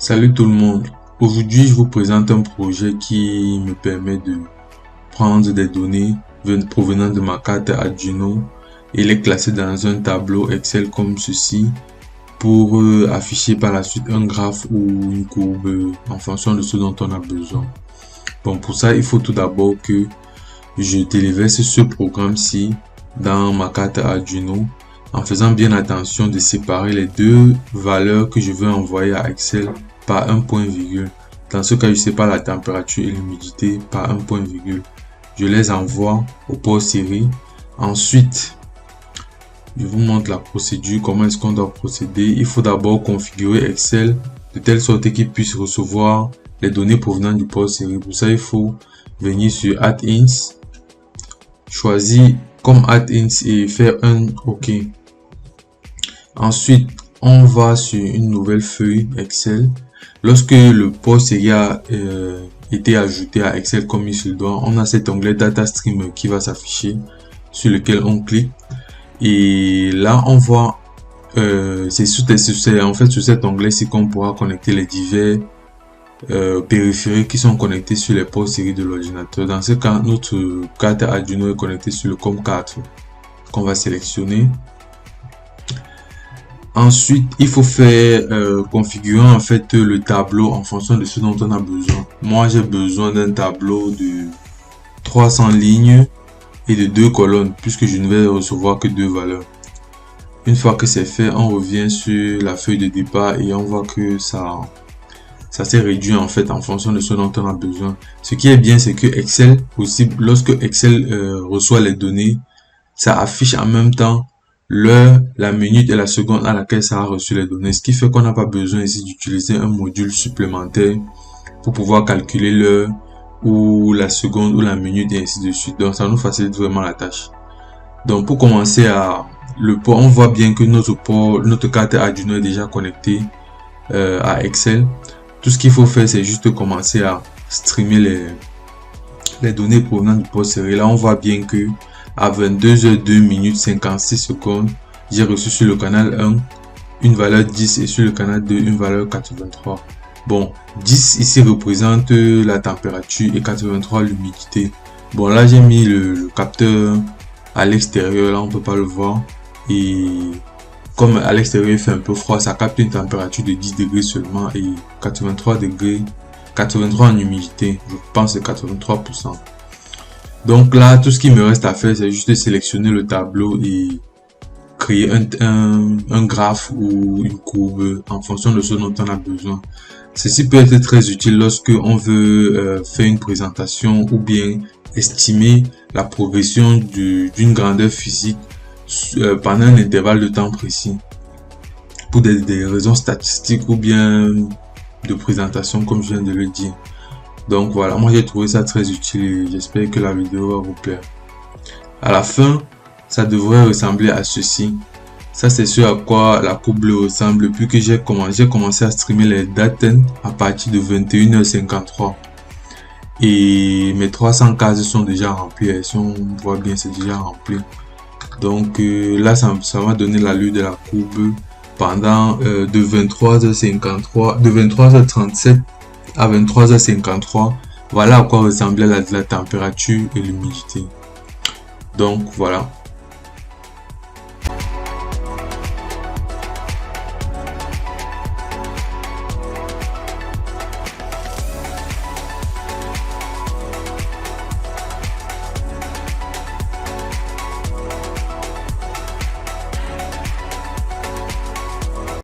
Salut tout le monde. Aujourd'hui, je vous présente un projet qui me permet de prendre des données provenant de ma carte Arduino et les classer dans un tableau Excel comme ceci pour afficher par la suite un graphe ou une courbe en fonction de ce dont on a besoin. Bon, pour ça, il faut tout d'abord que je téléverse ce programme-ci dans ma carte Arduino en faisant bien attention de séparer les deux valeurs que je veux envoyer à Excel par un point virgule. Dans ce cas, je sépare la température et l'humidité par un point virgule. Je les envoie au port série. Ensuite, je vous montre la procédure, comment est-ce qu'on doit procéder. Il faut d'abord configurer Excel de telle sorte qu'il puisse recevoir les données provenant du port série. Pour ça, il faut venir sur Add-ins, choisir comme Add-ins et faire un OK. Ensuite, on va sur une nouvelle feuille Excel. Lorsque le port série a été ajouté à Excel comme il se doit, on a cet onglet Data Stream qui va s'afficher, sur lequel on clique. Et là, on voit, c'est en fait sur cet onglet-ci qu'on pourra connecter les divers périphériques qui sont connectés sur les ports série de l'ordinateur. Dans ce cas, notre carte Arduino est connectée sur le COM4 qu'on va sélectionner. Ensuite, il faut faire configurer en fait le tableau en fonction de ce dont on a besoin. Moi, j'ai besoin d'un tableau de 300 lignes et de 2 colonnes puisque je ne vais recevoir que 2 valeurs. Une fois que c'est fait, on revient sur la feuille de départ et on voit que ça s'est réduit en fait en fonction de ce dont on a besoin. Ce qui est bien, c'est que Excel aussi, lorsque Excel reçoit les données, ça affiche en même temps l'heure, la minute et la seconde à laquelle ça a reçu les données. Ce qui fait qu'on n'a pas besoin ici d'utiliser un module supplémentaire pour pouvoir calculer l'heure ou la seconde ou la minute et ainsi de suite. Donc ça nous facilite vraiment la tâche. Donc pour commencer le port, on voit bien que notre carte Arduino est déjà connectée à Excel. Tout ce qu'il faut faire, c'est juste commencer à streamer les données provenant du port série. Là, on voit bien que à 22h02:56, j'ai reçu sur le canal 1 une valeur 10 et sur le canal 2 une valeur 83. Bon, 10 ici représente la température et 83 l'humidité. Bon, là j'ai mis le capteur à l'extérieur, là on peut pas le voir. Et comme à l'extérieur il fait un peu froid, ça capte une température de 10 degrés seulement et 83 degrés, 83 en humidité, je pense que c'est 83%. Donc là, tout ce qui me reste à faire, c'est juste de sélectionner le tableau et créer un graphe ou une courbe en fonction de ce dont on a besoin. Ceci peut être très utile lorsque on veut faire une présentation ou bien estimer la progression d'une grandeur physique pendant un intervalle de temps précis pour des raisons statistiques ou bien de présentation comme je viens de le dire. Donc voilà, moi j'ai trouvé ça très utile et j'espère que la vidéo va vous plaire. À la fin, ça devrait ressembler à ceci. Ça c'est ce à quoi la courbe ressemble depuis que j'ai commencé à streamer les dates à partir de 21h53. Et mes 300 cases sont déjà remplies. Si on voit bien, c'est déjà rempli. Donc là, ça va donner l'allure de la courbe pendant de 23h53, de 23h37 à 23h53. Voilà à quoi ressemblait la température et l'humidité. Donc voilà,